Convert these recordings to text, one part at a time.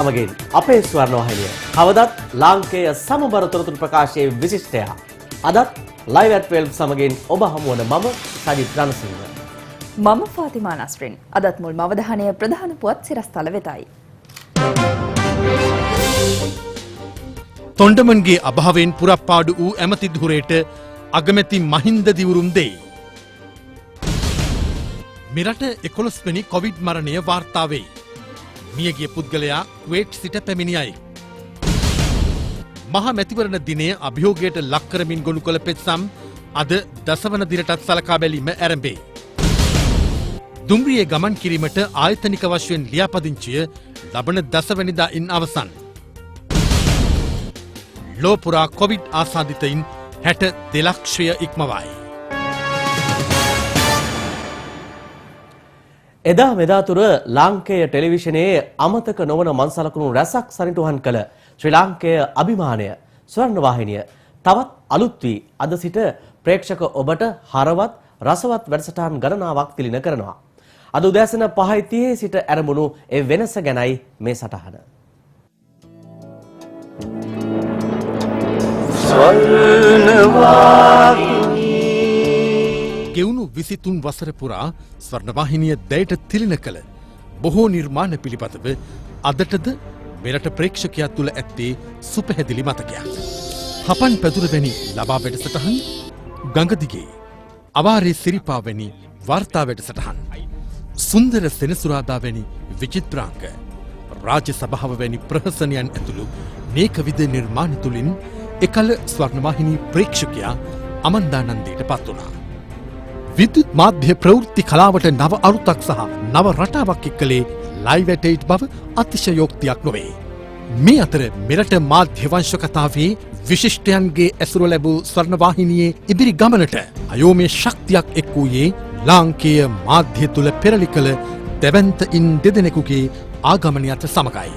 සමගින් අපේ ස්වර්ණවාහිනිය කවදත් ලාංකේය සමබර තොරතුරු ප්‍රකාශයේ විශිෂ්ටය. අදත් ලයිව් ඇට් 12 සමගින් ඔබ හමු වන මම සජිත් රණසිංහ. මම ෆාතිමා නස්රින්. අදත් මුල්ම අවධානය ප්‍රධාන පුවත් සිරස්තල වෙතයි. තොණ්ඩමන්ගේ අභාවයෙන් පුරප්පාඩු වූ ඇමති ධුරයට අගමැති මහින්ද දිවුරුම් දෙයි. මෙරට 11 වෙනි කොවිඩ් මරණය වාර්තා වෙයි. මියගිය පුද්ගලයා කුවේට් සිට පැමිණියයි. මහා මැතිවරණ දිනයේ අභියෝගයට ලක් කරමින් ගොනු කළ පෙත්සම් අද දසවන දිනටත් සලකා බැලීම ආරම්භයි. දුම්රියේ ගමන් කිරීමට ආයතනික වශයෙන් ලියාපදිංචිය ලබන දසවැනිදා ඉන් අවසන්. ලෝපුරා කොවිඩ් ආසාදිතයින් 62 ලක්ෂය ඉක්මවයි. එදා මෙදා තුර ලාංකේය ටෙලිවිෂනයේ අමතක නොවන මන්සලකුණු රැසක් සනිටුහන් කළ ශ්‍රී ලාංකේය අභිමානය ස්වර්ණවාහිනිය තවත් අලුත් වී අද සිට ප්‍රේක්ෂක ඔබට හරවත් රසවත් වැඩසටහන් ගණනාවක් තිලින කරනවා. අද උදෑසන 5:30 සිට ආරම්භුණු ඒ වෙනස ගැනයි මේ සටහන. ගෙවුණු 23 වසර පුරා ස්වර්ණවාහිනිය දැයට තිලින කළ බොහෝ නිර්මාණ පිළිබඳව අදටද මෙරට ප්‍රේක්ෂකයා තුළ ඇත්තේ සුපැහැදිලි මතකයක්. හපන් පැදුර වැනි ලබා වැඩසටහන්, ගඟදිගේ අවාරේ සිරිපා වැනි වාර්තා වැඩසටහන්, සුන්දර සෙනසුරාදා වැනි විචිත්‍රාංග, රාජ්‍ය සභාව වැනි ප්‍රහසනයන් ඇතුළු නේකවිධ නිර්මාණ තුළින් එකල ස්වර්ණවාහිනී ප්‍රේක්ෂකයා අමන්දානන්දයට පත් වුණා. විද්‍යුත් මාධ්‍ය ප්‍රවෘත්ති කලාවට නව අරුතක් සහ නව රටාවක් එක්කලේ ලයිව් ඇට් 8 බව අතිශයෝක්තියක් නොවේ. මේ අතර මෙරට මාධ්‍ය වංශ කතාවේ විශිෂ්ටයන්ගේ ඇසුර ලැබූ ස්වර්ණවාහිනියේ ඉදිරි ගමනට අයෝමය ශක්තියක් එක් වූයේ ලාංකේය මාධ්‍ය තුළ පෙරලි කළ දැවැන්තයින් දෙදෙනෙකුගේ ආගමනයත් සමගයි.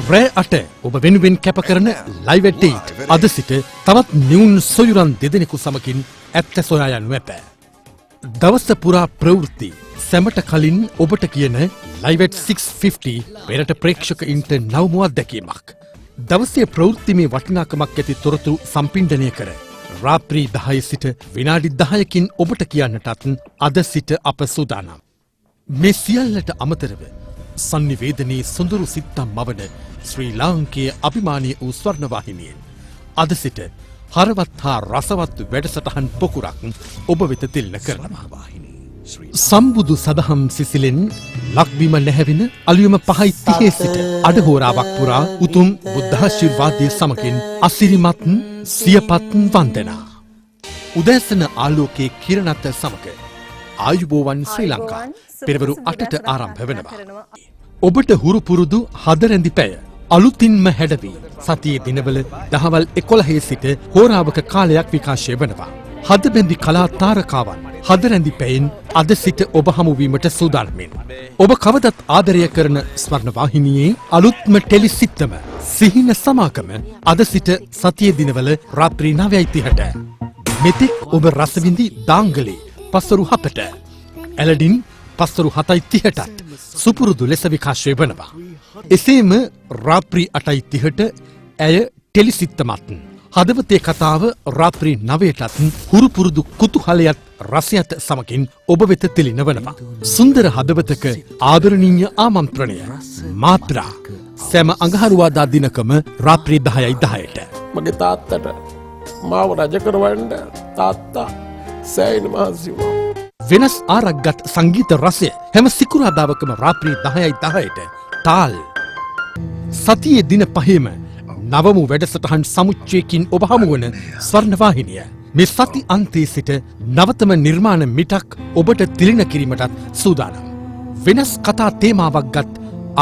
රෑ 8 ඔබ වෙනුවෙන් කැප කරන ලයිව් ඇට් 8 අද සිට තවත් නිවුන් සොයුරන් දෙදෙනෙකු සමගින් ඇත්ත සොයා යනු ඇත. දවස පුරා ප්‍රවෘත්ති සැමට කලින් ඔබට කියන ලයිව් ඇට් 650 පෙරට ප්‍රේක්ෂකයින්ට නවම අත්දැකීමක්. දවසේ ප්‍රවෘත්තිමේ වටිනාකමක් ඇති තොරතුරු සම්පින්ඩනය කර රාත්‍රී 10 සිට විනාඩි 10කින් ඔබට කියන්නටත් අද සිට අප සූදානම්. මේ සියල්ලට අමතරව සංනිවේදනයේ සොඳුරු සිත්තම් මවන ශ්‍රී ලාංකේය අභිමානීය වූ ස්වර්ණවාහිනියෙන් අද සිට හරවත් හා රසවත් වැඩසටහන් පොකුරක් ඔබ වෙත තිල්න කරනවා. සම්බුදු සදහම් සිසිලෙන් ලක්බිම නැහැවෙන අලුයම 5:30 සිට අඩහෝරාවක් පුරා උතුම් බුද්ධාශිර්වාදය සමගින් අසිරිමත් සියපත් වන්දනා. උදෑසන ආලෝකයේ කිරණත් සමග ආයුබෝවන් ශ්‍රී ලංකා පෙරවරු 8ට ආරම්භ වෙනවා. ඔබට හුරු පුරුදු හදරැඳි පැය අලුතින්ම හැඩවී සතියේ දිනවල දහවල් 11 සිට හෝරාවක කාලයක් විකාශය වනවා. හදබැඳි කලා තාරකාවන් හදරැඳි පැයෙන් අද සිට ඔබ හමුවීමට සූදානමින්. ඔබ කවදත් ආදරය කරන ස්වර්ණවාහිනියේ අලුත්ම ටෙලිසිත්තම සිහින සමාගම අද සිට සතියේ දිනවල රාත්‍රී 9:30ට. මෙතෙක් ඔබ රසවිඳි දාංගලේ පස්වරු 7ට, ඇලඩින් පස්වරු 7:30ටත් සුපුරුදු ලෙස විකාශය වනවා. එසේම රාත්‍රී 8:30ට ඇය ටෙලිසිත්තමත් හදවතේ කතාව රාත්‍රී 9:00ටත් හුරුපුරුදු කුතුහලයත් රසයත් සමගින් ඔබ වෙත තිලිනවනවා. සුන්දර හදවතක ආදරණීය ආමන්ත්‍රණය මාත්‍රා සෑම අඟහරුවාදා දිනකම රාත්‍රී 10:10ට. මගේ තාත්තට මාව රජ කරවන්න තාත්තා සෑයින මහන්සි වුණා. වෙනස් ආරක්ගත් සංගීත රසය හැම සිකුරාදාවකම රාත්‍රී 10:10ට තාල්. සතියේ දින පහේම නවමු වැඩසටහන් සමුච්චයකින් ඔබ හමුවන ස්වර්ණවාහිනිය මේ සති අන්තයේ සිට නවතම නිර්මාණ මිටක් ඔබට තිලින කිරීමටත් සූදානම්. වෙනස් කතා තේමාවක් ගත්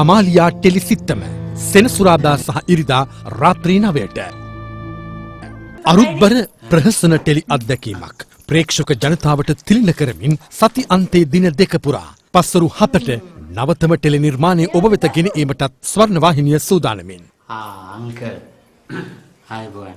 අමාලියා ටෙලිසිත්තම සෙනසුරාදා සහ ඉරිදා රාත්‍රී 9ට. අරුත්බර ප්‍රහසන ටෙලි අත්දැකීමක් ප්‍රේක්ෂක ජනතාවට තිලින කරමින් සති අන්තයේ දින දෙක පුරා පස්වරු 7ට නවතම ටෙලි නිර්මාණය ඔබ වෙත ගෙන ඒමටත් ස්වර්ණවාහිනිය සූදානමින්. අංකල් ආයුබෝවන්.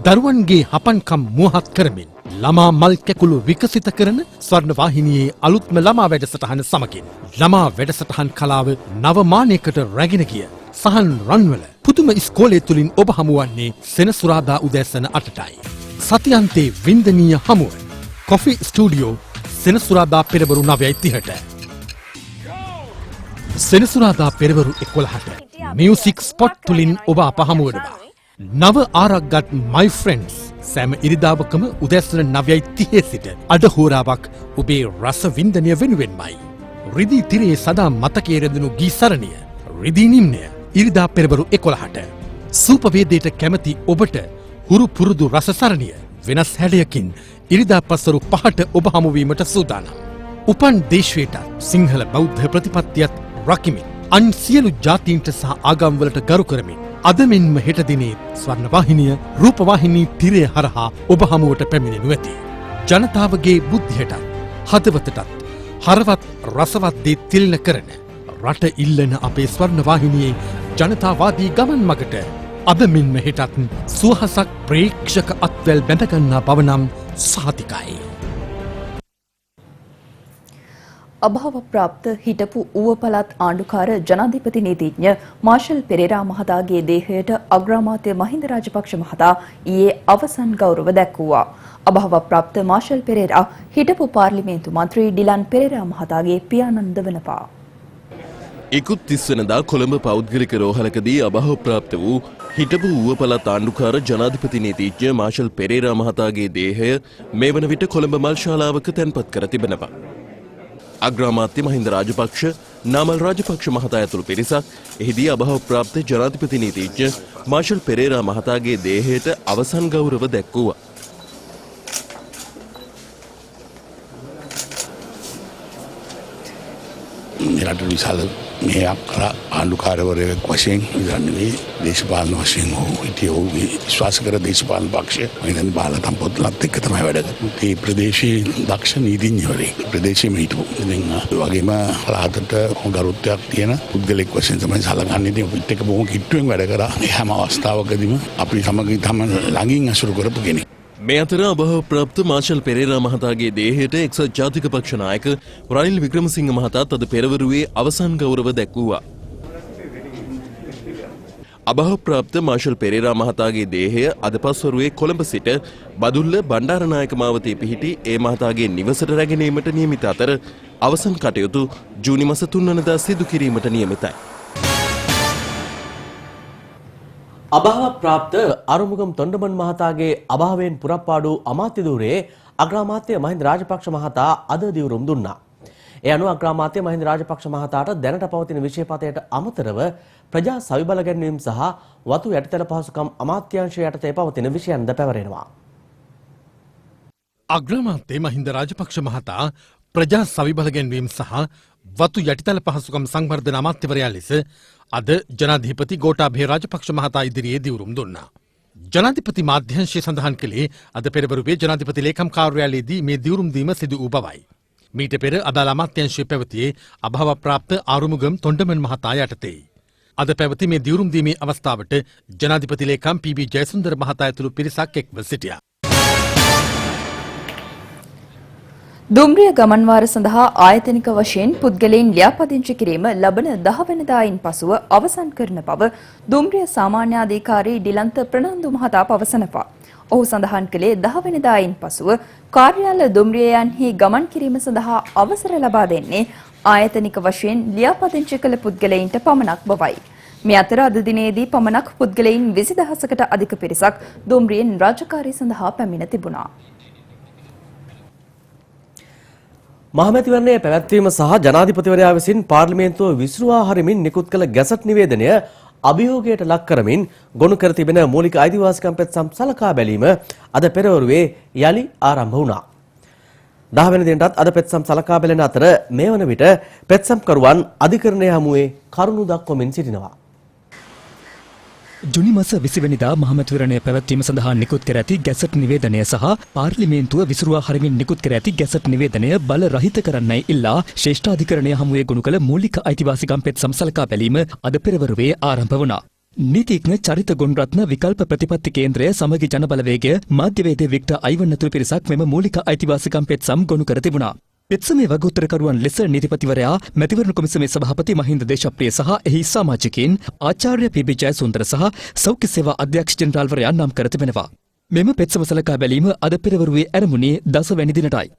දරුවන්ගේ හපන්කම් මුවහත් කරමින් ළමා මල් කැකුළු විකසිත කරන ස්වර්ණවාහිනියේ අලුත්ම ළමා වැඩසටහන සමගින් ළමා වැඩසටහන් කලාව නව මානයකට රැගෙන ගිය සහන් රන්වල පුදුම ඉස්කෝලේ තුලින් ඔබ හමුවන්නේ සෙනසුරාදා උදෑසන 8ටයි. සතියන්තේ වින්දනීය හමුව. කොෆි ස්ටුඩියෝ සෙනසුරාදා පෙරවරු 9:30ට. සෙනසුරාදා පෙරවරු 11ට මියුසික් ස්පොට් තුලින් ඔබ අප හමුවනවා. නව ආරක්ගත් My Friends සෑම ඉරිදාවකම උදෑසන 9:30 සිට අඩ හෝරාවක් ඔබේ රස වින්දනය වෙනුවෙන්මයි. රිදී තිරේ සදා මතකයේ රැඳුණු ගී සරණිය රිදී නිම්නය ඉරිදා පෙරවරු 11ට. සූපවේදයට කැමති ඔබට හුරු පුරුදු රස සරණිය වෙනස් හැඩයකින් ඉරිදා පස්වරු 5ට ඔබ හමුවීමට සූදානම්. උපන් දේශයට සිංහල බෞද්ධ ප්‍රතිපත්තියත් රකිමින් අන් සියලු ජාතීන්ට සහ ආගම්වලට ගරු කරමින් අද මෙන්ම හෙට දිනේ ස්වර්ණවාහිනිය රූපවාහිනී තිරය හරහා ඔබ හමුවට පැමිණෙනු ඇති. ජනතාවගේ බුද්ධියටත් හදවතටත් හරවත් රසවත් දේ තිළින කරන රට ඉල්ලන අපේ ස්වර්ණවාහිනියේ ජනතාවාදී ගමන් මගට අද මෙන්ම හෙටත් සුවහසක් ප්‍රේක්ෂක අත්වැල් බැඳගන්නා බව නම් සහතිකයි. අභාව ප්‍රාප්ත හිටපු ඌව පළාත් ආණ්ඩුකාර ජනාධිපති නීතිඥ මාෂල් පෙරේරා මහතාගේ දේහයට අග්‍රාමාත්‍ය මහින්ද රාජපක්ෂ මහතා ඊයේ අවසන් ගෞරව දැක්වුවා. අභාව ප්‍රාප්ත මාෂල් පෙරේරා හිටපු පාර්ලිමේන්තු මන්ත්‍රී ඩිලන් පෙරේරා මහතාගේ පියාණන් වනවා. ඉකුත් 30 වෙනිදා කොළඹ පෞද්ගලික රෝහලකදී අභාව ප්‍රාප්ත වූ හිටපු ඌව පළාත් ආණ්ඩුකාර ජනාධිපති නීතිඥ මාෂල් පෙරේරා මහතාගේ දේහය මේ වන විට කොළඹ මල් ශාලාවක තැන්පත් කර තිබෙනවා. අග්‍රාමාත්‍ය මහින්ද රාජපක්ෂ, නාමල් රාජපක්ෂ මහතා ඇතුළු පිරිසක් එහිදී අභාව ප්‍රාප්ත ජනාධිපති නීතිඥ මාෂල් පෙරේරා මහතාගේ දේහයට අවසන් ගෞරව දැක්වුවා. මෙරට විශාල මෙයක් කළ ආණ්ඩුකාරවරයෙක් වශයෙන් විතරක් නෙවෙයි දේශපාලන වශයෙන් හිටිය ඔහු විශ්වාස කර දේශපාලන පක්ෂය වෙනද බාලතම් පොත්ලත් එක්ක තමයි වැඩ කරන්නේ. මේ ප්‍රදේශයේ දක්ෂ නීතිඥවරයෙක් ප්‍රදේශයේම හිටපු. ඉතින් වගේම පළාතට ගරුත්වයක් තියෙන පුද්ගලෙක් වශයෙන් තමයි සැලකන්නේ. ඉතින් අපිත් එක්ක බොහොම කිට්ටුවෙන් වැඩ කරා. මේ හැම අවස්ථාවකදීම අපි සමග තම ළඟින් අසුරු කරපු කෙනෙක්. මේ අතර අභාව ප්‍රාප්ත මාෂල් පෙරේරා මහතාගේ දේහයට එක්සත් ජාතික පක්ෂ නායක රනිල් වික්‍රමසිංහ මහතාත් අද පෙරවරුවේ අවසන් ගෞරව දැක්වුවා. අභාව ප්‍රාප්ත මාෂල් පෙරේරා මහතාගේ දේහය අද පස්වරුවේ කොළඹ සිට බදුල්ල බණ්ඩාරනායක මාවතේ පිහිටි ඒ මහතාගේ නිවසට රැගෙනීමට නියමිත අතර අවසන් කටයුතු ජූනි මාස 3 වෙනිදා සිදු කිරීමට නියමිතයි. අභාව ප්‍රාප්ත අරුමුගම් තොණ්ඩමන් මහතාගේ අභාවයෙන් පුරප්පාඩු අමාත්‍ය ධූරයේ අග්‍රාමාත්‍ය මහින්ද රාජපක්ෂ මහතා අද දිවුරුම් දුන්නා. ඒ අනුව අග්‍රාමාත්‍ය මහින්ද රාජපක්ෂ මහතාට දැනට පවතින විෂයපතයට අමතරව ප්‍රජා සවිබල ගැන්වීම සහ වතු යටිතල පහසුකම් අමාත්‍යාංශය යටතේ පවතින විෂයන්ද පැවරෙනවා. අග්‍රාමාත්‍ය මහින්ද රාජපක්ෂ මහතා ප්‍රජා සවිබල ගැන්වීම සහ වතු යටිතල පහසුකම් සංවර්ධන අමාත්‍යවරයා ලෙස අද ජනාධිපති ගෝඨාභය රාජපක්ෂ මහතා ඉදිරියේ දිවුරුම් දුන්නා. ජනාධිපති මාධ්‍යංශය සඳහන් කළේ අද පෙරවරුවේ ජනාධිපති ලේකම් කාර්යාලයේදී මේ දිවුරුම් දීම සිදු වූ බවයි. මීට පෙර අදාළ අමාත්‍යංශය පැවතියේ අභාව ප්‍රාප්ත ආරුමුගම් තොණ්ඩමන් මහතා යටතේ. අද පැවති මේ දිවුරුම් දීමේ අවස්ථාවට ජනාධිපති ලේකම් පී.බී. ජයසුන්දර මහතා ඇතුළු පිරිසක් එක්ව සිටියා. දුම්රිය ගමන්වාර සඳහා ආයතනික වශයෙන් පුද්ගලයන් ලියාපදිංචි කිරීම ලබන 10 වෙනිදායින් පසුව අවසන් කරන බව දුම්රිය සාමාන්‍යාධිකාරී ඩිලන්ත ප්‍රනන්දු මහතා පවසනවා. ඔහු සඳහන් කළේ 10 වෙනිදායින් පසුව කාර්යාල දුම්රියයන්හි ගමන් කිරීම සඳහා අවසර ලබා දෙන්නේ ආයතනික වශයෙන් ලියාපදිංචි කළ පුද්ගලයන්ට පමණක් බවයි. මේ අතර අද දිනේදී පමණක් පුද්ගලයන් 20000කට අධික පිරිසක් දුම්රියෙන් රාජකාරී සඳහා පැමිණ තිබුණා. මහමැතිවරණයේ පැවැත්වීම සහ ජනාධිපතිවරයා විසින් පාර්ලිමේන්තුව විසිරුවා හරිමින් නිකුත් කළ ගැසට් නිවේදනය අභියෝගයට ලක් කරමින් ගොනු කර තිබෙන මූලික අයිතිවාසිකම් පෙත්සම් සලකා බැලීම අද පෙරවරුවේ යලි ආරම්භ වුණා. 10 වෙනි දිනටත් අද පෙත්සම් සලකා බැලෙන අතර මේ වන විට පෙත්සම්කරුවන් අධිකරණය හමුවේ කරුණු දක්වමින් සිටිනවා. ජුනි මාස 20 වෙනිදා මහමැතිවරණය පැවැත්වීම සඳහා නිකුත් කර ඇති ගැසට් නිවේදනය සහ පාර්ලිමේන්තුව විසිරුවා හරිමින් නිකුත් කර ඇති ගැසට් නිවේදනය බල රහිත කරන්නයි ඉල්ලා ශ්‍රේෂ්ඨාධිකරණය හමුවේ ගොනු කළ මූලික අයිතිවාසිකම් පෙත්සම් සලකා බැලීම අද පෙරවරුවේ ආරම්භ වුණා. නීතිඥ චරිත ගුණරත්න විකල්ප ප්‍රතිපත්ති කේන්ද්‍රය සමගි ජනබලවේගය මාධ්‍යවේදී වික්ටර් අයිවන් ඇතුළු පිරිසක් මෙම මූලික අයිතිවාසිකම් පෙත්සම් ගොනු කර තිබුණා. පෙත්සමේ වගඋත්තරකරුවන් ලෙස නීතිපතිවරයා මැතිවරණ කොමිසමේ සභාපති මහින්ද දේශප්‍රිය සහ එහි සමාජිකයින් ආචාර්ය පී.බී. ජයසුන්දර සහ සෞඛ්‍ය සේවා අධ්‍යක්ෂ ජෙනරාල්වරයා නම් කර තිබෙනවා. මෙම පෙත්සම සලකා බැලීම අද පෙරවරුවේ ආරම්භුණේ 10 වැනි දිනටයි.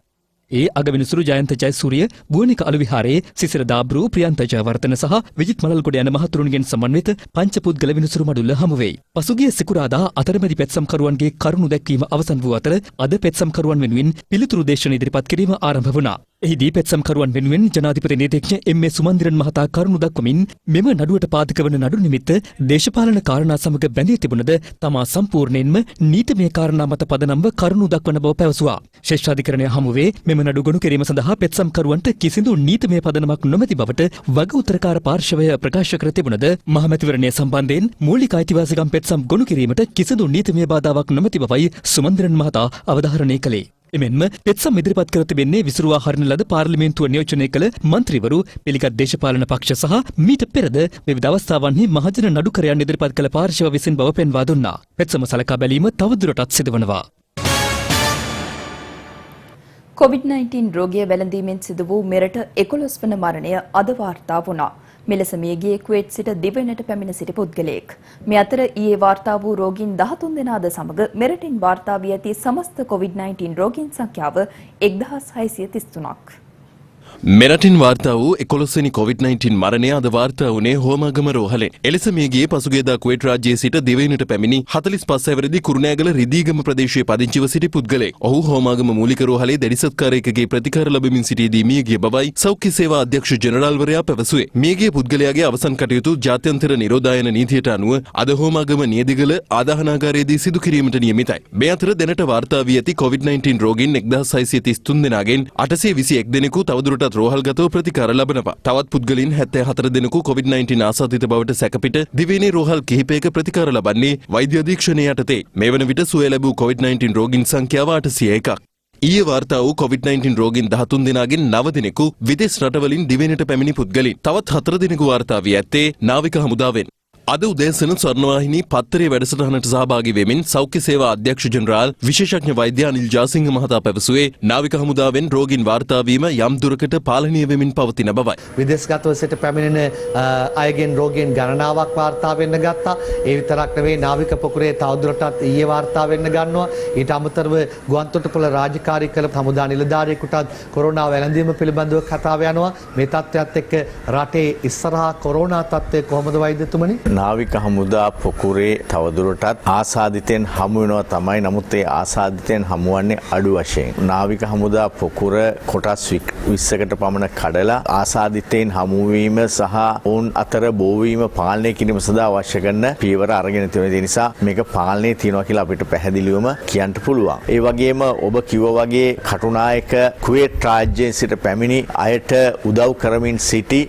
ඒ අගවිනිසුරු ජයන්ත ජයසූරිය, බුවනික අලුවිහාරයේ සිසිර දාබ්රු, ප්‍රියන්ත ජයවර්ධන සහ විජිත් මලල්ගොඩ යන මහතුරුන්ගෙන් සමන්විත පංචපුද්ගල විනිසුරු මඩුල්ල හමු වෙයි. පසුගිය සිකුරාදා අතරමැදි පෙත්සම්කරුවන්ගේ කරුණු දැක්වීම අවසන් වූ අතර අද පෙත්සම්කරුවන් වෙනුවෙන් පිළිතුරු දේශන ඉදිරිපත් කිරීම ආරම්භ වුණා. එහිදී පෙත්සම්කරුවන් වෙනුවෙන් ජනාධිපති නීතිඥ එම්.ඒ. සුමන්දිරන් මහතා කරුණු දක්වමින් මෙම නඩුවට පාදක වන නඩු නිමිත්ත දේශපාලන කාරණා සමග බැඳී තිබුණද තමා සම්පූර්ණයෙන්ම නීතිමය කාරණා මත පදනම්ව කරුණු දක්වන බව පැවසුවා. ශ්‍රේෂ්ඨාධිකරණය හමුවේ මෙම නඩු ගොනු කිරීම සඳහා පෙත්සම්කරුවන්ට කිසිදු නීතිමය පදනමක් නොමැති බවට වග උත්තරකාර පාර්ශවය ප්‍රකාශ කර තිබුණද මහමැතිවරණය සම්බන්ධයෙන් මූලික අයිතිවාසිකම් පෙත්සම් ගොනු කිරීමට කිසිදු නීතිමය බාධාවක් නොමැති බවයි සුමන්දිරන් මහතා අවධාරණය කළේ. එමෙන්ම පෙත්සම් ඉදිරිපත් කර තිබෙන්නේ විසිරුවා හරින ලද පාර්ලිමේන්තුව නියෝජනය කළ මන්ත්‍රීවරු, පිළිගත් දේශපාලන පක්ෂ සහ මීට පෙරද විවිධ අවස්ථාවන්හි මහජන නඩුකරයන් ඉදිරිපත් කළ පාර්ශව විසින් බව පෙන්වා දුන්නා. පෙත්සම සලකා බැලීම තවදුරටත් සිදුවනවා. COVID-19 රෝගය වැළඳීමෙන් සිදු වූ මෙරට 11 වන මරණය අද වාර්තා වුණා. මෙලෙස මියගියේ කුවේට් සිට දිවයිනට පැමිණ සිටි පුද්ගලයෙක්. මේ අතර ඊයේ වාර්තා වූ රෝගීන් 13 දෙනාද සමග මෙරටින් වාර්තා වී ඇති සමස්ත COVID-19 රෝගීන් සංඛ්‍යාව 1633ක්. මෙරටින් වාර්තා වූ 11 වෙනි COVID-19 මරණය අද වාර්තා වුණේ හෝමාගම රෝහලෙන්. එලෙස මියගියේ පසුගියදා කුවේට් රාජ්‍යයේ සිට දිවයිනට පැමිණි 45 හැවිරිදි කුරුණෑගල රිදීගම ප්‍රදේශයේ පදිංචිව සිටි පුද්ගලයෙක්. ඔහු හෝමාගම මූලික රෝහලේ දැඩි සත්කාරයකගේ ප්‍රතිකාර ලැබමින් සිටියේදී මියගිය බවයි සෞඛ්‍ය සේවා අධ්‍යක්ෂ ජෙනරාල්වරයා පැවසුවේ. මියගිය පුද්ගලයාගේ අවසන් කටයුතු ජාත්‍යන්තර නිරෝධායන නීතියට අනුව අද හෝමාගම නියදිගල ආදාහනාගාරයේදී සිදු කිරීමට නියමිතයි. මේ අතර දැනට වාර්තා වී ඇති COVID-19 රෝගීන් 1633 දෙනාගෙන් 821 දෙනෙකු තවදුරටත් රෝහල්ගතව ප්‍රතිකාර ලබනවා. තවත් පුද්ගලයන් 74 දෙනෙකු COVID-19 ආසාදිත බවට සැකපිට දිවයිනේ රෝහල් කිහිපයක ප්‍රතිකාර ලබන්නේ වෛද්‍ය අධීක්ෂණය යටතේ. මේ වන විට සුවය ලැබූ COVID-19 රෝගීන් සංඛ්‍යාව 801ක්. ඊයේ වාර්තා වූ COVID-19 රෝගීන් 13 දෙනාගෙන් 9 දෙනෙකු විදේශ රටවලින් දිවයිනට පැමිණි පුද්ගලයන්. තවත් 4 දෙනෙකු වාර්තා වී ඇත්තේ නාවික හමුදාවෙන්. අද උදෑසන ස්වර්ණවාහිනී පත්තරේ වැඩසටහනට සහභාගී වෙමින් සෞඛ්‍ය සේවා අධ්‍යක්ෂ ජෙනරාල් විශේෂඥ වෛද්‍ය අනිල් ජාසිංහ මහතා පැවසුවේ නාවික හමුදාවෙන් රෝගීන් වාර්තා වීම යම් දුරකට පාලනය වෙමින් පවතින බවයි. විදේශගතව සිට පැමිණෙන අයගෙන් රෝගීන් ගණනාවක් වාර්තා වෙන්න ගත්තා. ඒ විතරක් නෙවෙයි නාවික පොකුරේ තවදුරටත් ඊයේ වාර්තා වෙන්න ගන්නවා. ඊට අමතරව ගුවන්තොටුපොළ රාජකාරී කළ හමුදා නිලධාරියෙකුටත් කොරෝනා වැළඳීම පිළිබඳව කතාව යනවා. මේ තත්ත්වයත් එක්ක රටේ ඉස්සරහා කොරෝනා තත්ත්වය කොහොමද වෛද්‍යතුමනි? නාවික හමුදා පොකුරේ තවදුරටත් ආසාදිතෙන් හමු වෙනවා තමයි. නමුත් ඒ ආසාදිතෙන් හමුවන්නේ අඩු වශයෙන්. නාවික හමුදා පොකුර කොටස් 20කට පමණ කඩලා ආසාදිතෙන් හමුවීම සහ ඔවුන් අතර බෝවීම පාලනය කිරීම සඳහා අවශ්‍ය කරන පියවර අරගෙන තියෙන නිසා මේක පාලනයේ තියෙනවා කියලා අපිට පැහැදිලිවම කියන්න පුළුවන්. ඒ වගේම ඔබ කිව්වා වගේ කටුනායක කුවේට් රාජ්‍යයේ සිට පැමිණි අයට උදව් කරමින් සිටි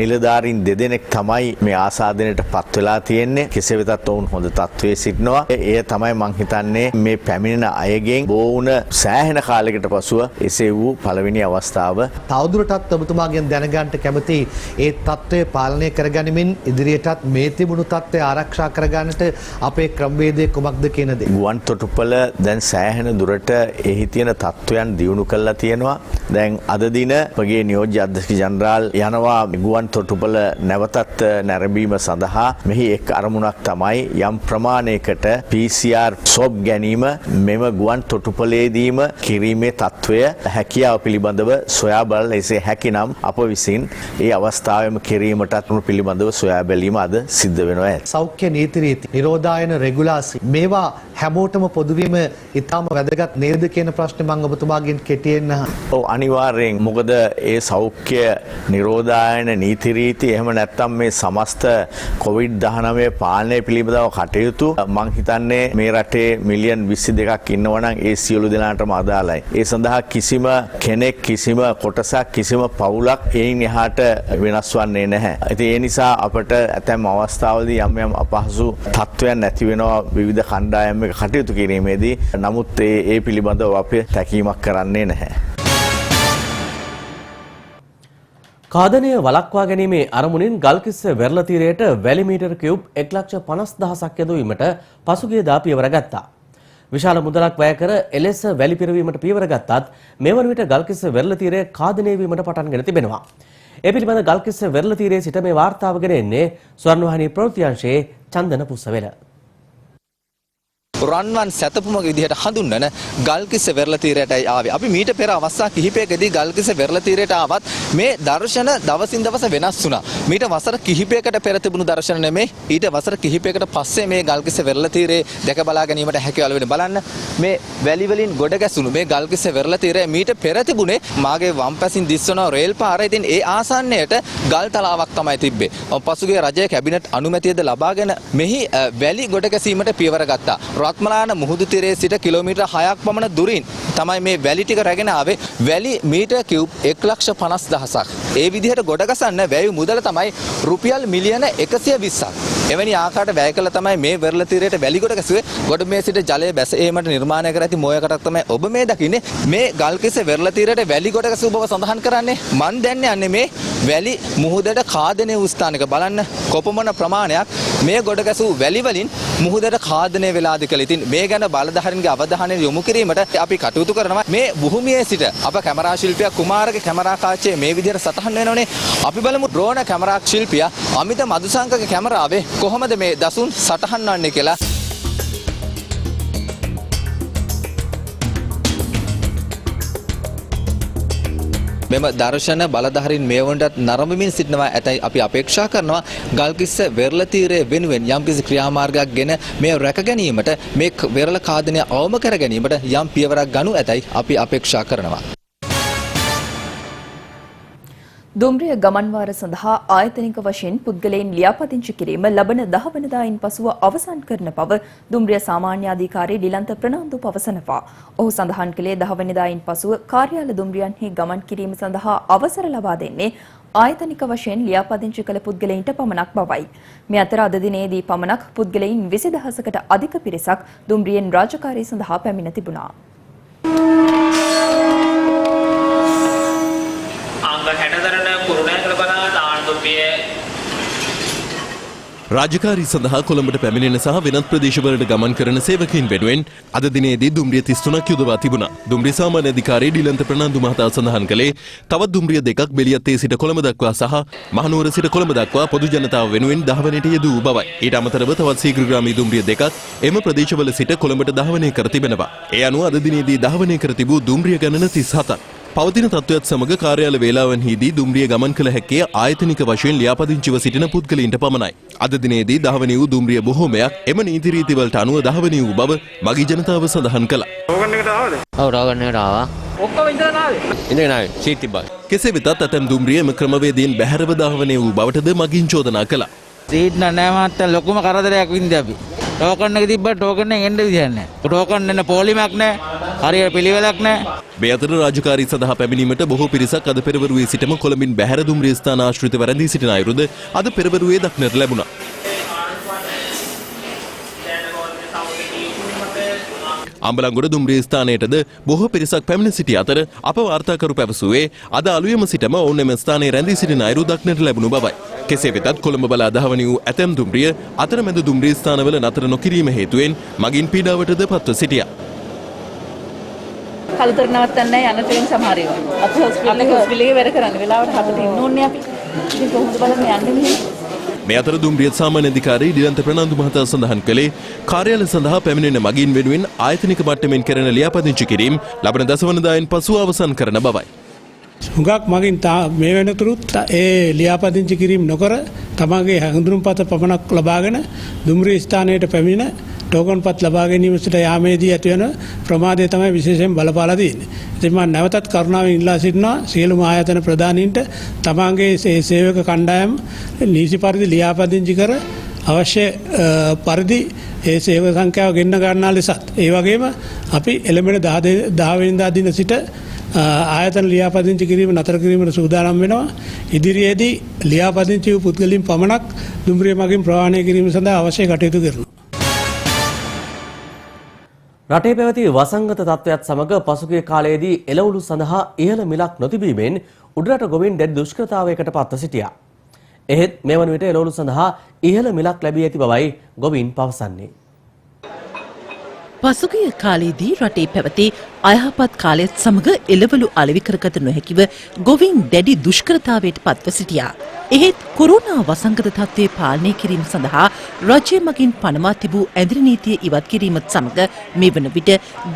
නිලධාරීන් දෙදෙනෙක් තමයි මේ ආසාදනයට පත් වෙලා තියෙන්නේ. කෙසේ වෙතත් ඔවුන් හොඳ තත්ත්වයේ සිටිනවා. එය තමයි මං හිතන්නේ මේ පැමිණෙන අයගෙන් බෝවුන සෑහෙන කාලයකට පසුව එසේ වූ පළවෙනි අවස්ථාව. තවදුරටත් ඔබතුමාගෙන් දැනගන්න කැමති ඒ තත්ත්වය පාලනය කරගනිමින් ඉදිරියටත් මේ තිබුණු තත්ත්වය ආරක්ෂා කරගන්නට අපේ ක්‍රමවේදය කුමක්ද කියන දේ. ගුවන් තොටුපළ දැන් සෑහෙන දුරට එහි තියෙන තත්ත්වයන් දියුණු කරලා තියෙනවා. දැන් අද දින අපගේ නියෝජ්‍ය අධ්‍යක්ෂ ජනරාල් යනවා ගුවන් තොටුපළ නැවතත් නැරඹීම සඳහා. මෙහි එක් අරමුණක් තමයි යම් ප්‍රමාණයකට PCR ස්වොබ් ගැනීම මෙම ගුවන් තොටුපළේදීම කිරීමේ තත්ත්වය හැකියාව පිළිබඳව සොයා බලලා එසේ හැකිනම් අප විසින් ඒ අවස්ථාවෙම කිරීමටත් පිළිබඳව සොයා බැලීම අද සිද්ධ වෙනවා. සෞඛ්‍ය නීති රීති, නිරෝධායන රෙගුලාසි මේවා හැමෝටම පොදුවීම ඉතාම වැදගත් නේද කියන ප්‍රශ්නේ මම ඔබතුමාගෙන් කෙටියෙන් අහනවා. ඔව් අනිවාර්යෙන්. මොකද ඒ සෞඛ්‍ය නිරෝධායන නීති රීති එහෙම නැත්නම් මේ සමස්ත COVID-19 පාලනය පිළිබඳව කටයුතු මං හිතන්නේ මේ රටේ මිලියන් 22ක් ඉන්නවා නම් ඒ සියලු දෙනාටම අදාළයි. ඒ සඳහා කිසිම කෙනෙක් කිසිම කොටසක් කිසිම පවුලක් එයින් එහාට වෙනස් වන්නේ නැහැ. ඉතින් ඒ නිසා අපට ඇතැම් අවස්ථාවලදී යම් යම් අපහසු තත්ත්වයන් ඇති වෙනවා විවිධ කණ්ඩායම් එක කටයුතු කිරීමේදී. නමුත් ඒ පිළිබඳව අපි තැකීමක් කරන්නේ නැහැ. කාදනය වළක්වා ගැනීමේ අරමුණින් ගල්කිස්ස වෙරළ තීරයට වැලි මීටර කියුබ් 1,50,000ක් යොදවීමට පසුගියදා පියවර ගත්තා. විශාල මුදලක් වැය කර එලෙස වැලි පිරවීමට පියවර ගත්තත් මෙවන විට ගල්කිස්ස වෙරළ තීරය ඛාදනය වීමට පටන්ගෙන තිබෙනවා. ඒ පිළිබඳ ගල්කිස්ස වෙරළ තීරයේ සිට මේ වාර්තාව ගෙන එන්නේ ස්වර්ණවාහිනී ප්‍රවෘත්ති අංශයේ චන්දන පුස්සවෙල. රන්වන් සැතපුමක විදිහට හඳුන්වන ගල්කිස්ස වෙරළ තීරයටයි ආවේ. අපි මීට පෙර අවස්ථා කිහිපයකදී ගල්කිස්ස වෙරළ තීරයට ආවත් මේ දර්ශන දවසින් දවස වෙනස් වුණා. මීට වසර කිහිපයකට පෙර තිබුණු දර්ශන නෙමෙයි. ඊට වසර කිහිපයකට පස්සේ මේ ගල්කිස්ස වෙරළ තීරයේ දැක බලා ගැනීමට හැකියාව ලැබෙන. බලන්න මේ වැලි වලින් ගොඩ ගැසුණු මේ ගල්කිස්ස වෙරළ තීරය මීට පෙර තිබුණේ මාගේ වම් පැසින් දිස්වන රේල් පාර. ඉතින් ඒ ආසන්නයට ගල් තලාවක් තමයි තිබ්බේ. පසුගිය රජයේ කැබිනට් අනුමැතියද ලබාගෙන මෙහි වැලි ගොඩ ගැසීමට පියවර ගත්තා. රත්මලාන මුහුදු තිරයේ සිට කිලෝමීටර් 6ක් පමණ දුරින් තමයි මේ වැලි ටික රැගෙන ආවේ. වැලි මීටර් කියුබ් 1,50,000ක්. ඒ විදිහට ගොඩ ගසන්න වැය මුදල තමයි රුපියල් මිලියන 120ක්. එවැනි ආකාරයට වැය කළ තමයි මේ වෙරළ තීරයට වැලි ගොඩ ගැසුවේ. ගොඩ මේ සිට ජලය බැස ඒමට නිර්මාණය කර ඇති මොයකටක් තමයි ඔබ මේ දකින්නේ. මේ ගල්කිස්ස වෙරළ තීරයට වැලි ගොඩ ගැසූ බව සඳහන් කරන්නේ. මන් දැන් යන්නේ මේ වැලි මුහුදට ඛාදනය වූ ස්ථානයක. බලන්න කොපමණ ප්‍රමාණයක් මේ ගොඩ ගැසූ වැලි වලින් මුහුදට ඛාදනය වෙලාද කියලා. ඉතින් මේ ගැන බලධාරීන්ගේ අවධානය යොමු කිරීමට අපි කටයුතු කරනවා. මේ භූමියේ සිට අප කැමරා ශිල්පියා කුමාරගේ කැමරා කාචයේ මේ විදිහට සටහන් වෙනෝනේ. අපි බලමු ඩ්‍රෝන කැමරා ශිල්පියා අමිත මදුසංකගේ කැමරාවේ කොහොමද මේ දසුන් සටහන් වන්නේ කියලා. මෙම දර්ශන බලධාරීන් මේ වනටත් නරඹමින් සිටිනවා ඇතැයි අපි අපේක්ෂා කරනවා. ගල්කිස්ස වෙරළ තීරය වෙනුවෙන් යම්කිසි ක්‍රියාමාර්ගයක් ගෙන මේ රැක ගැනීමට මේ වෙරළ ඛාදනය අවම කර ගැනීමට යම් පියවරක් ගනු ඇතැයි අපි අපේක්ෂා කරනවා. දුම්රිය ගමන්වාර සඳහා ආයතනික වශයෙන් පුද්ගලයන් ලියාපදිංචි කිරීම ලබන 10 වෙනිදායින් පසුව අවසන් කරන බව දුම්රිය සාමාන්‍ය අධිකාරී ඩිලන්ත ප්‍රනාන්දු පවසනවා. ඔහු සඳහන් කළේ 10 වෙනිදායින් පසුව කාර්යාල දුම්රියන්හි ගමන් කිරීම සඳහා අවසර ලබා දෙන්නේ ආයතනික වශයෙන් ලියාපදිංචි කළ පුද්ගලයන්ට පමණක් බවයි. මේ අතර අද දිනේදී පමණක් පුද්ගලයන් 20000කට අධික පිරිසක් දුම්රියෙන් රාජකාරී සඳහා පැමිණ තිබුණා. රාජකාරී සඳහා කොළඹට පැමිණෙන සහ වෙනත් ප්‍රදේශවලට ගමන් කරන සේවකයින් වෙනුවෙන් අද දිනේදී දුම්රිය 33ක් යොදවා තිබුණා. දුම්රිය සාමාන්‍ය අධිකාරී ඩිලන්ත ප්‍රනාන්දු මහතා සඳහන් කළේ තවත් දුම්රිය දෙකක් බෙලියත්තේ සිට කොළඹ දක්වා සහ මහනුවර සිට කොළඹ දක්වා පොදු ජනතාව වෙනුවෙන් දහවනයට යෙදූ බවයි. ඊට අමතරව තවත් ශීඝ්‍රගාමී දුම්රිය දෙකක් එම ප්‍රදේශවල සිට කොළඹට දහවනය කර තිබෙනවා. ඒ අනුව අද දිනේදී දහවනය කර තිබූ දුම්රිය ගණන 37ක්. පවතින තත්ත්වයත් සමග කාර්යාල වේලාවන්හිදී දුම්රිය ගමන් කළ හැක්කේ ආයතනික වශයෙන් ලියාපදිංචිව සිටින පුද්ගලයින්ට පමණයි. අද දිනේදී දහවනය වූ දුම්රිය බොහෝමයක් එම නීති රීතිවලට අනුව දහවනය වූ බව මගී ජනතාව සඳහන් කළා. රෝගන් එකට ආවද? ඔව් රෝගන් එකට ආවා. ඔක්කොම ඉඳලා ආවේ? ඉඳගෙන ආවේ. සීට් තිබ්බා. කෙසේ වෙතත් ඇතැම් දුම්රිය එම ක්‍රමවේදයෙන් බැහැරව දහවනය වූ බවටද මගීන් චෝදනා කළා. සීට් නැහැ මහත්තයා ලොකුම කරදරයක් වින්ද අපි. ටෝකන් එක තිබ්බා ටෝකන් එකෙන් එන්න විදියක් නැහැ. ටෝකන් එන්න පොලිමක් නැහැ. හරියට පිළිවෙලක් නැහැ. මේ අතර රාජකාරී සඳහා පැමිණීමට බොහෝ පිරිසක් අද පෙරවරුවේ සිටම කොළඹින් බැහැර දුම්රිය ස්ථාන ආශ්‍රිතව රැඳී සිටින අයුරුද අද පෙරවරුවේ දක්නට ලැබුණා. අම්බලන්ගොඩ දුම්රිය ස්ථානයටද බොහෝ පිරිසක් පැමිණ සිටි අතර අප වාර්තාකරු පැවසුවේ අද අලුයම සිටම ඔවුන් එම ස්ථානයේ රැඳී සිටින අයුරු දක්නට ලැබුණු බවයි. කෙසේ වෙතත් කොළඹ බලා දහවනි වූ ඇතැම් දුම්රිය අතරමැද දුම්රිය ස්ථානවල නතර නොකිරීම හේතුවෙන් මගින් පීඩාවටද පත්ව සිටියා. කලතර නවත්තන්නේ යන ට්‍රේන් සමහර ඒවා. අපි හොස්පිටල් එකේ වැඩ කරන්නේ වෙලාවට හතට ඉන්න ඕනේ අපි. ඉතින් කොහොමද බලන්න යන්නේ මෙහෙම? මේ අතර දුම්රිය සාමාන්‍ය අධිකාරී ඩිලන්ත ප්‍රනාන්දු මහතා සඳහන් කළේ කාර්යාල සඳහා පැමිණෙන මගීන් වෙනුවෙන් ආයතනික මට්ටමින් කරන ලියාපදිංචි කිරීම ලබන 10 වෙනිදායින් පසුව අවසන් කරන බවයි. හුඟක් මගින් මේ වෙනතුරුත් ඒ ලියාපදිංචි කිරීම නොකර තමගේ හඳුන්පත පමණක් ලබාගෙන දුම්රිය ස්ථානයට පැමිණ ටෝකන්පත් ලබා ගැනීමට යාමේදී ඇතිවන ප්‍රමාදය තමයි විශේෂයෙන් බලපාලා තියෙන්නේ. ඉතින් මම නැවතත් කරුණාවෙන් ඉල්ලා සිටිනවා සියලුම ආයතන ප්‍රධානීන්ට තමන්ගේ සේවක කණ්ඩායම නීති පරිදි ලියාපදිංචි කර අවශ්‍ය පරිදි ඒ සේවක සංඛ්‍යාව ගෙන්න ගන්නා ලෙසත් ඒ වගේම අපි එළඹෙන 10 වෙනිදා දින සිට ආයතන ලියාපදිංචි කිරීම නතර කිරීමට සූදානම් වෙනවා. ඉදිරියේදී ලියාපදිංචි වූ පුද්ගලයන් පමණක් දුම්රිය මගින් ප්‍රවාහනය කිරීම සඳහා අවශ්‍ය කටයුතු කරනවා. රටේ පැවති වසංගත තත්ත්වයක් සමග පසුගිය කාලයේදී එළවලු සඳහා ඉහළ මිලක් නොතිබීමෙන් උඩරට ගොවීන් දැඩි දුෂ්කරතාවයකට පත්ව සිටියා. එහෙත් මේ වන විට එළවලු සඳහා ඉහළ මිලක් ලැබී ඇති බවයි ගොවීන් පවසන්නේ. පසුගිය කාලයේදී රටේ පැවති අයහපත් කාලයත් සමග එළවලු අලෙවි කරගත නොහැකිව ගොවීන් දැඩි දුෂ්කරතාවයට පත්ව සිටියා. එහෙත් කොරෝනා වසංගත තත්ත්වය පාලනය කිරීම සඳහා රජය මගින් පනවා තිබූ ඇඳිරි නීතිය ඉවත් කිරීමත් සමග මේ වන විට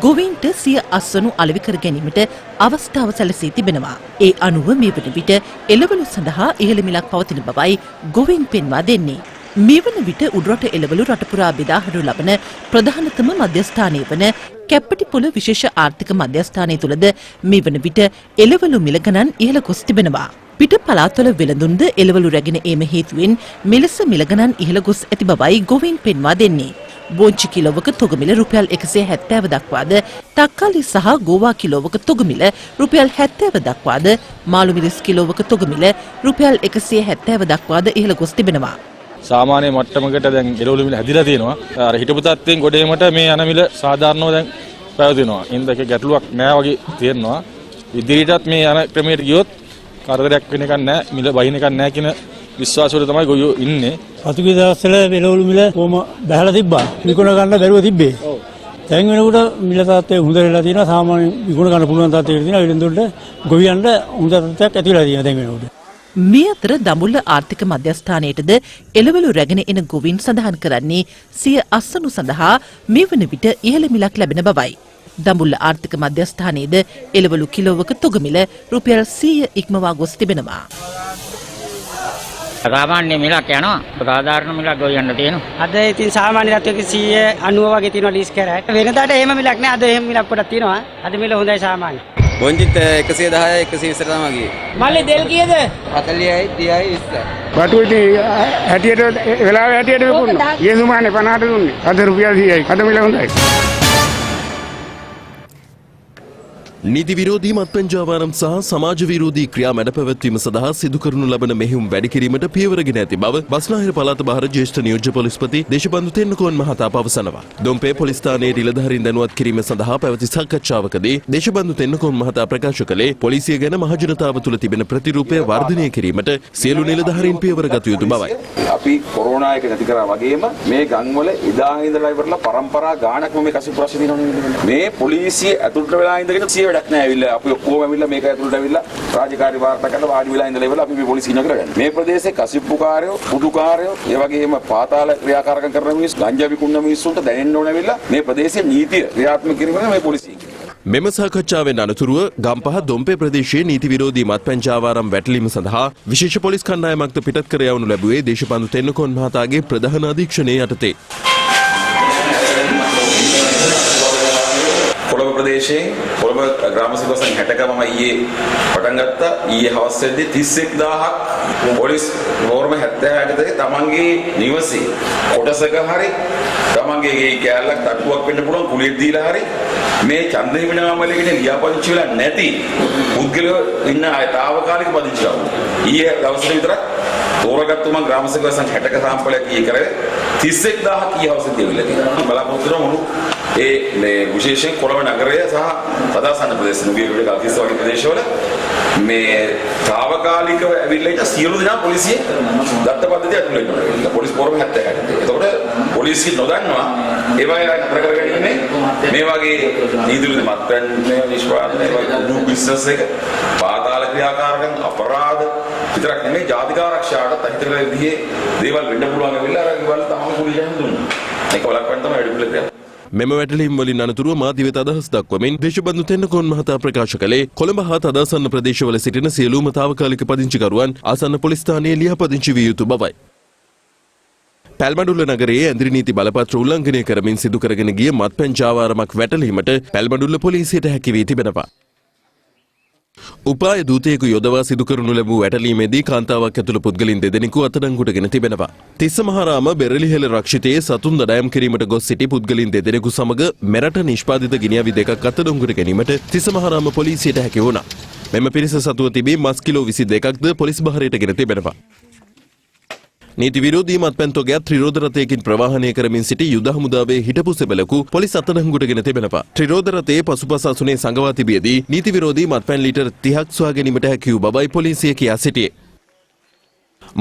ගොවීන්ට සිය අස්වනු අලෙවි කර ගැනීමට අවස්ථාව සැලසී තිබෙනවා. ඒ අනුව මේ වන විට එළවලු සඳහා ඉහළ මිලක් පවතින බවයි ගොවීන් පෙන්වා දෙන්නේ. මේ වන විට උඩරට එළවලු රටපුරා බෙදා හඬු ලබන ප්‍රධානතම මධ්‍යස්ථානය වන කැප්පටිපොළ විශේෂ ආර්ථික මධ්‍යස්ථානය තුළද මේ වන විට එළවලු මිල ගණන් ඉහළ ගොස් තිබෙනවා. පිට පළාත්වල වෙළඳුන්ද එළවලු රැගෙන ඒම හේතුවෙන් මෙලෙස මිල ගණන් ඉහළ ගොස් ඇති බවයි ගොවීන් පෙන්වා දෙන්නේ. බෝංචි කිලෝවක තොගමිල රුපියල් 170 දක්වාද, තක්කාලි සහ ගෝවා කිලෝවක තොගමිල රුපියල් 70 දක්වාද, මාළු මිරිස් කිලෝවක තොගමිල රුපියල් 170 දක්වාද ඉහළ ගොස් තිබෙනවා. සාමාන්‍ය මට්ටමකට දැන් එළවලු මිල හැදිලා තියෙනවා. අර හිටපු තත්ත්වයෙන් ගොඩේමට මේ යන මිල සාධාරණව දැන් පැවතිනවා. ඉන්දක ගැටලුවක් නෑ වගේ තියෙනවා. ඉදිරියටත් මේ යන ක්‍රමයට ගියොත් කරදරයක් වෙන එකක් නෑ, මිල බහින එකක් නෑ කියන විශ්වාසවල තමයි ගොයියෝ ඉන්නේ. පසුගිය දවස්වල එළවලු මිල කොහොම බහලා තිබ්බා. විකුණ ගන්න බැරුව තිබ්බේ. දැන් වෙනකොට මිල තත්ත්වය හොඳ වෙලා තියෙනවා. සාමාන්‍ය විකුණ ගන්න පුළුවන් තත්ත්වයකට තියෙනවා. වෙළඳුන්ට ගොවියන්ට හොඳ තත්ත්වයක් ඇති වෙලා තියෙනවා දැන් වෙනකොට. මේ අතර දඹුල්ල ආර්ථික මධ්‍යස්ථානයටද එළවලු රැගෙන එන ගොවීන් සඳහන් කරන්නේ සිය අස්වනු සඳහා මේ වන විට ඉහළ මිලක් ලැබෙන බවයි. දඹුල්ල ආර්ථික මධ්‍යස්ථානයේද එළවලු කිලෝවක තොගමිල රුපියල් 100 ඉක්මවා ගොස් තිබෙනවා. සාමාන්‍ය මිලක් යනවා. සාධාරණ මිලක් ගොයන්න තියෙනවා. අද ඉතින් සාමාන්‍ය තත්ත්වයක 190 වගේ තියෙනවා ලිස් කරා. වෙනදාට එහෙම මිලක් නෑ. අද එහෙම මිලක් පොඩක් තියෙනවා. අද මිල හොඳයි සාමාන්‍ය. බොන්ජිත් 110යි 120 තමයි ගියේ. මල්ලි දෙල් කීයද? 40යි 30යි 20යි. බටු ඉතින් හැටියට වෙලාව හැටියට විකුණනවා. ඊසුමානේ 50ට දුන්නේ. අද රුපියල් 100යි. අද මිල හොඳයි. නීති විරෝධී මත්පැන් ජාවාරම් සහ සමාජ විරෝධී ක්‍රියා මැඩ පැවැත්වීම සඳහා සිදු කරනු ලබන මෙහෙයුම් වැඩි කිරීමට පියවරගෙන ඇති බව බස්නාහිර පළාත බහර ජ්‍යෙෂ්ඨ නියෝජ්‍ය පොලිස්පති දේශබන්දු තෙන්නකෝන් මහතා පවසනවා. දොම්පේ පොලිස් ස්ථානයේ නිලධාරීන් දැනුවත් කිරීම සඳහා පැවති සාකච්ඡාවකදී දේශබන්දු තෙන්නකෝන් මහතා ප්‍රකාශ කළේ පොලිසිය ගැන මහජනතාව තුළ තිබෙන ප්‍රතිරූපය වර්ධනය කිරීමට සියලු නිලධාරීන් පියවර ගත යුතු බවයි. අපි කොරෝනා එක නැති කරා වගේම මේ ගම්වල එදා ඉඳලා ඉවරලා පරම්පරා ගානක්ම මේ කසු ප්‍රශ්න දිනවනේ. මේ පොලිසිය ඇතුළට වෙලා ඉඳගෙන සිය වැඩක් නැහැ. ඇවිල්ලා අපි ඔක්කොම ඇවිල්ලා මේක ඇතුළට ඇවිල්ලා රාජකාරී වාර්තා කරලා වාඩි වෙලා ඉඳලා ඉවරලා අපි මේ පොලිසිය ඉන්න කරගන්නේ. මේ ප්‍රදේශයේ කසිප්පුකාරයෝ, පුඩුකාරයෝ, ඒ වගේම පාතාල ක්‍රියාකාරකම් කරන මිනිස්සු, ගංජා විකුණන මිනිස්සුන්ට දැනෙන්න ඕන ඇවිල්ලා මේ ප්‍රදේශයේ නීතිය ක්‍රියාත්මක කිරීමේ මේ පොලිසිය. මෙම සාකච්ඡාවෙන් අනතුරුව ගම්පහ දොම්පේ ප්‍රදේශයේ නීති විරෝධී මත්පැන් ජාවාරම් වැටලීම සඳහා විශේෂ පොලිස් කණ්ඩායමක්ද පිටත් කර යවනු ලැබුවේ දේශපාලන තෙන්නකෝන් මහතාගේ ප්‍රධාන අධීක්ෂණයේ යටතේ. කොළඹ ප්‍රදේශයේ කොළඹ ග්‍රාම සේවකයන් 60ක මම ඊයේ පටන් ගත්තා. ඊයේ හවස් වෙද්දී 31000ක් පොලිස් නෝර්ම 76කට තමන්ගේ නිවසේ කොටසක හරි තමන්ගේ ගේ කැලලක් තට්ටුවක් වෙන්න පුළුවන් කුලියක් දීලා හරි මේ ඡන්ද හිමිනාමලෙකට ලියාපදිංචි වෙලා නැති පුද්ගලයෝ ඉන්න අය తాවකාලික පදිංචි කරනවා. ඊයේ දවසේ විතරක් තෝරගත්තු මම ග්‍රාම සේවකයන් 60ක සාම්පලයක් ඊයේ කරේ 31000ක් ඊයේ හවසේ දීවිලා තියෙනවා. බලාපොරොත්තු වෙන මුළු මේ විශේෂයෙන් කොළඹ නගරය සහ සදාසන්න ප්‍රදේශ නුගේගොඩ ගල්කිස්ස වගේ ප්‍රදේශවල මේ తాවකාලිකව ඇවිල්ලා ඉත සියලු දෙනා පොලිසිය දත්ත පද්ධතිය ඇතුළේ ඉන්නවා. පොලිස් පොරම 70කට. එතකොට පොලිසිය නොදන්නවා ඒවා නතර කරගන්නේ මේ වගේ නීතිවිරුද්ධ මත්පැන් නිෂ්පාදනය වගේ බිස්නස් එක පාතාල ක්‍රියාකාරකම් අපරාධ විතරක් නෙමෙයි ජාතික ආරක්ෂාවට අහිතකර විදිහේ දේවල් වෙන්න පුළුවන් වෙලා අර ඒවල් තමයි පොලිසියෙන් දුන්නා. ඒක වලක්වන්න තමයි වැඩිපුර ක්‍රියාව. මෙම වැටලීම් වලින් අනතුරුව මාධ්‍ය වෙත අදහස් දක්වමින් දේශබන්දු තෙන්නකෝන් මහතා ප්‍රකාශ කළේ කොළඹ හා තදාසන්න ප්‍රදේශවල සිටින සියලුම තාවකාලික පදිංචිකරුවන් ආසන්න පොලිස් ස්ථානයේ ලියාපදිංචි විය යුතු බවයි. පැල්මඩුල්ල නගරයේ ඇඳිරි නීති බලපත්‍ර උල්ලංඝනය කරමින් සිදු කරගෙන ගිය මත්පැන් ජාවාරමක් වැටලීමට පැල්මඩුල්ල පොලිසියට හැකි වී තිබෙනවා. උපාය දූතයෙකු යොදවා සිදු කරනු ලැබූ වැටලීමේදී කාන්තාවක් ඇතුළු පුද්ගලින් දෙදෙනෙකු අත්අඩංගුවටගෙන තිබෙනවා. තිස්ස මහාරාම බෙරළිහෙළ රක්ෂිතයේ සතුන් දඩයම් කිරීමට ගොස් සිටි පුද්ගලින් දෙදෙනෙකු සමග මෙරට නිෂ්පාදිත ගිනිඅවි දෙකක් අත්අඩංගුවට ගැනීමට තිස්ස මහාරාම පොලිසියට හැකි වුණා. මෙම පිරිස සතුව තිබී මස් කිලෝ 22ක්ද පොලිස් බහරයට ගෙන තිබෙනවා. නීති විරෝධී මත්පැන් තොගයක් ත්‍රිරෝද රථයකින් ප්‍රවාහනය කරමින් සිටි යුද හමුදාවේ හිටපු සෙබළෙකු පොලිස් අත්අඩංගුවටගෙන තිබෙනවා. ත්‍රිරෝද රථයේ පසුපස අසුනේ සංගවා තිබියදී නීති විරෝධී මත්පැන් ලීටර් 30ක් සොයා ගැනීමට හැකි වූ බවයි පොලිසිය කියා සිටියේ.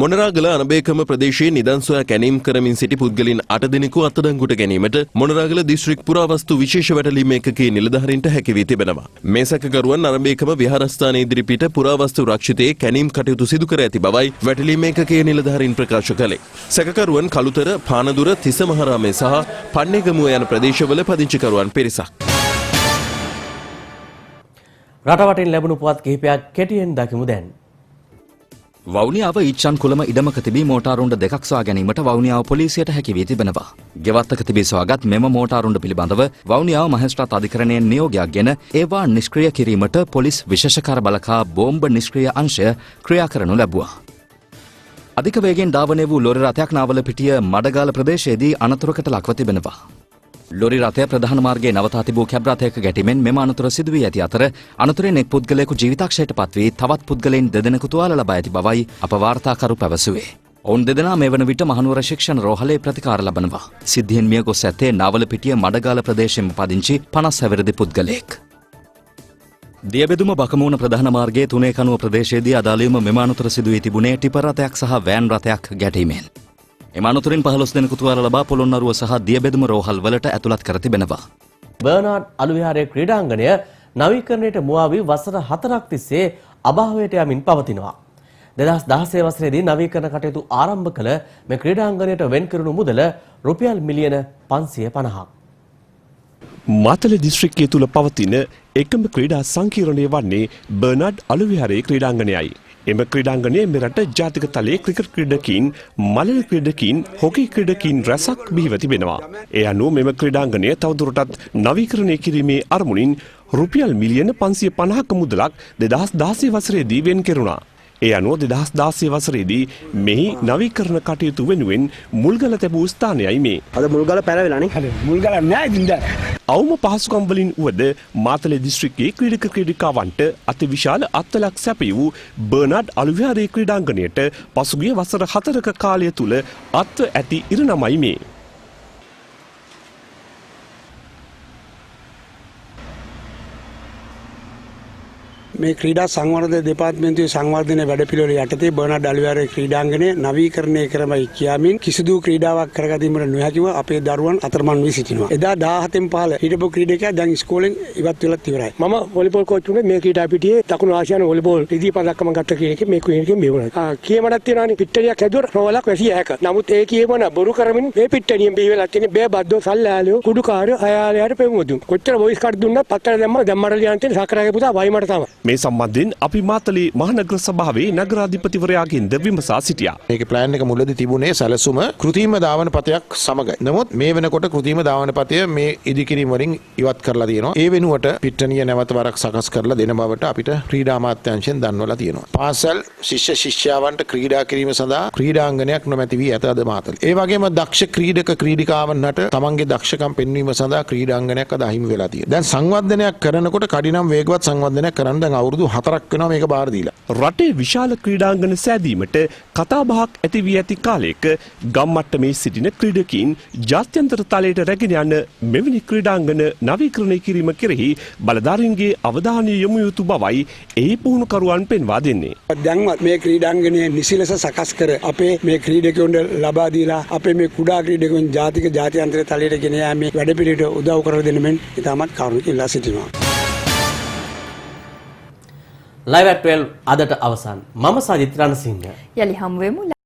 මොනරාගල අනබේකම ප්‍රදේශයේ නිදන් සොයා කැණීම් කරමින් සිටි පුද්ගලයන් 8 දෙනෙකු අත්අඩංගුවට ගැනීමට මොනරාගල දිස්ත්‍රික් පුරාවස්තු විශේෂ වැටලීම් ඒකකයේ නිලධාරීන්ට හැකි වී තිබෙනවා. මේ සැකකරුවන් අනබේකම විහාරස්ථාන ඉදිරිපිට පුරාවස්තු රක්ෂිතයේ කැණීම් කටයුතු සිදු කර ඇති බවයි වැටලීම් ඒකකයේ නිලධාරීන් ප්‍රකාශ කළේ. සැකකරුවන් කළුතර, පානදුර, තිස මහරාමේ සහ පන්නේගමුව යන ප්‍රදේශවල පදිංචිකරුවන් පිරිසක්. රටවටින් ලැබුණු පුවත් කිහිපයක් කෙටියෙන් දකිමු දැන්. වවුනියාව ඊච්ඡන් කුලම ඉඩමක තිබී මෝටාරුණ්ඩ දෙකක් සොයා ගැනීමට වවුනියාව පොලිසියට හැකි වී තිබෙනවා. ගෙවත්තක තිබී සොයාගත් මෙම මෝටාරුණ්ඩ පිළිබඳව වවුනියාව මහේස්ත්‍රාත් අධිකරණයෙන් නියෝගයක් ගෙන ඒවා නිෂ්ක්‍රිය කිරීමට පොලිස් විශේෂකාර බලකා බෝම්බ නිෂ්ක්‍රිය අංශය ක්‍රියා කරනු ලැබුවා. අධික වේගෙන් ධාවනය වූ ලොරි රථයක් නාවලපිටිය මඩගාල ප්‍රදේශයේදී අනතුරකට ලක්ව තිබෙනවා. ලොරි රථය ප්‍රධාන මාර්ගයේ නවතා තිබූ කැබ් රථයක ගැටීමෙන් මෙම අනතුර සිදු වී ඇති අතර අනතුරෙන් එක් පුද්ගලයෙකු ජීවිතාක්ෂයට පත් වී තවත් පුද්ගලයන් දෙදෙනෙකු තුවාල ලබා ඇති බවයි අප වාර්තාකරු පැවසුවේ. ඔවුන් දෙදෙනා මේ වන විට මහනුවර ශික්ෂණ රෝහලේ ප්‍රතිකාර ලබනවා. සිද්ධියෙන් මිය ගොස් ඇත්තේ නාවලපිටිය මඩගාල ප්‍රදේශයෙන් පදිංචි 50 හැවිරිදි පුද්ගලයෙක්. දියබෙදුම බකමූණ ප්‍රධාන මාර්ගයේ තුනේ කනුව ප්‍රදේශයේදී අදාළවම මෙම අනතුර සිදු වී තිබුණේ ටිපර් රථයක් සහ වෑන් රථයක් ගැටීමෙන්. එම අනතුරින් 15 දෙනෙකු තුවාල ලබා පොළොන්නරුව සහ දියබෙදුම රෝහල් වලට ඇතුළත් කර තිබෙනවා. බර්නාඩ් අලුවිහාරයේ ක්‍රීඩාංගණය නවීකරණයට මුවා වී වසර 4ක් තිස්සේ අභාවයට යමින් පවතිනවා. 2016 වසරේදී නවීකරණ කටයුතු ආරම්භ කළ මේ ක්‍රීඩාංගණයට වෙන් කරනු මුදල රුපියල් මිලියන 550ක්. මාතල දිස්ත්‍රික්කය තුල පවතින එකම ක්‍රීඩා සංකීර්ණය වන්නේ බර්නාඩ් අලුවිහාරයේ ක්‍රීඩාංගණයයි. එම ක්‍රීඩාංගණයේ මෙරට ජාතික තලයේ ක්‍රිකට් ක්‍රීඩකීන්, මලල ක්‍රීඩකීන්, හොකි ක්‍රීඩකීන් රැසක් බිහිව තිබෙනවා. ඒ අනුව මෙම ක්‍රීඩාංගණය තවදුරටත් නවීකරණය කිරීමේ අරමුණින් රුපියල් මිලියන 550ක මුදලක් 2016 වසරේදී වෙන් කෙරුණා. ඒ අනුව 2016 වසරේදී මෙහි නවීකරණ කටයුතු වෙනුවෙන් මුල්ගල තැබූ ස්ථානයයි මේ. අද මුල්ගල පැනවෙලානේ. මුල්ගල නෑ ඉතින් දැන්. අවම පහසුකම් වලින් වුවද මාතලේ දිස්ත්‍රික්කයේ ක්‍රීඩක ක්‍රීඩිකාවන්ට අතිවිශාල අත්වලක් සැපී වූ බර්නාඩ් අලුවිහාරයේ ක්‍රීඩාංගණයට පසුගිය වසර 4ක කාලය තුල අත්ව ඇති ඉරණමයි මේ. මේ ක්‍රීඩා සංවර්ධන දෙපාර්තමේන්තුවේ සංවර්ධන වැඩපිළිවෙල යටතේ බර්නාඩ් අලුවිහාරයේ ක්‍රීඩාංගණය නවීකරණය කරමයි කියාමින් කිසිදු ක්‍රීඩාවක් කරගැනීමට නොහැකිව අපේ දරුවන් අතරමං වී සිටිනවා. එදා 17න් 15 හිටපු ක්‍රීඩකයා දැන් ඉස්කෝලෙන් ඉවත් වෙලා ඉවරයි. මම වොලිබෝල් කෝච් වුණේ මේ ක්‍රීඩා පිටියේ දකුණු ආසියානු වොලිබෝල් රිදී පදක්කම ගත්ත කෙනෙක් මේ ක්‍රීඩකෙන් මේ වුණා. කියමනක් තියෙනවානේ පිට්ටනියක් හැදුවා රෝලක් වැසිය හැක. නමුත් ඒ කියමන බොරු කරමින් මේ පිට්ටනියෙන් බිහි වෙලා තියෙන බෑ බද්දෝ සල්ලාලියෝ කුඩුකාරයෝ අයාලයට පෙමුදුම්. කොච්චර වොයිස් කාඩ් දුන්නත් පත්තර දැම්මට ලියන්න තියෙන සාකරාගේ පුතා වයිමට තමයි. මේ සම්බන්ධයෙන් අපි මාතලේ මහනගර සභාවේ නගරාධිපතිවරයාගෙන් විමසා සිටියා. මේකේ ප්ලෑන් එක මුලදී තිබුණේ සැලසුම කෘත්‍රිම ධාවන පතයක් සමගයි. නමුත් මේ වෙනකොට කෘත්‍රිම ධාවන පතය මේ ඉදිකිරීම වලින් ඉවත් කරලා තියෙනවා. ඒ වෙනුවට පිට්ටනිය නැවත වරක් සකස් කරලා දෙන බවට අපිට ක්‍රීඩා අමාත්‍යාංශයෙන් දන්වලා තියෙනවා. පාසල් ශිෂ්‍ය ශිෂ්‍යාවන්ට ක්‍රීඩා කිරීම සඳහා ක්‍රීඩාංගණයක් නොමැති වී ඇත අද මාතලේ. ඒ වගේම දක්ෂ ක්‍රීඩක ක්‍රීඩිකාවන්ට තමන්ගේ දක්ෂකම් පෙන්වීම සඳහා ක්‍රීඩාංගණයක් අද අහිමි වෙලා තියෙනවා. දැන් සංවර්ධනයක් කරනකොට කඩිනම් වේගවත් සංවර්ධනයක් කරන්න දැන් අවුරුදු 4ක් වෙනවා මේක බාර දීලා. රටේ විශාල ක්‍රීඩාංගන සෑදීමට කතාබහක් ඇති වී ඇති කාලයක ගම්මට්ටමේ සිටින ක්‍රීඩකීන් ජාත්‍යන්තර තලයට රැගෙන යන මෙවැනි ක්‍රීඩාංගන නවීකරණය කිරීම කෙරෙහි බලධාරීන්ගේ අවධානය යොමු යුතු බවයි එහි පුහුණුකරුවන් පෙන්වා දෙන්නේ. දැන්වත් මේ ක්‍රීඩාංගනය නිසි ලෙස සකස් කර අපේ මේ ක්‍රීඩකයන්ට ලබා දීලා අපේ මේ කුඩා ක්‍රීඩකයන් ජාතික ජාත්‍යන්තර තලයට ගෙන යාමේ වැඩපිළිවෙලට උදව් කර දෙන්න මෙන් ඉතාමත් කරුණික ඉල්ලා සිටිනවා. Live at 12 අදට අවසන්. මම සජිත් රණසිංහ. යලි හමු වෙමු.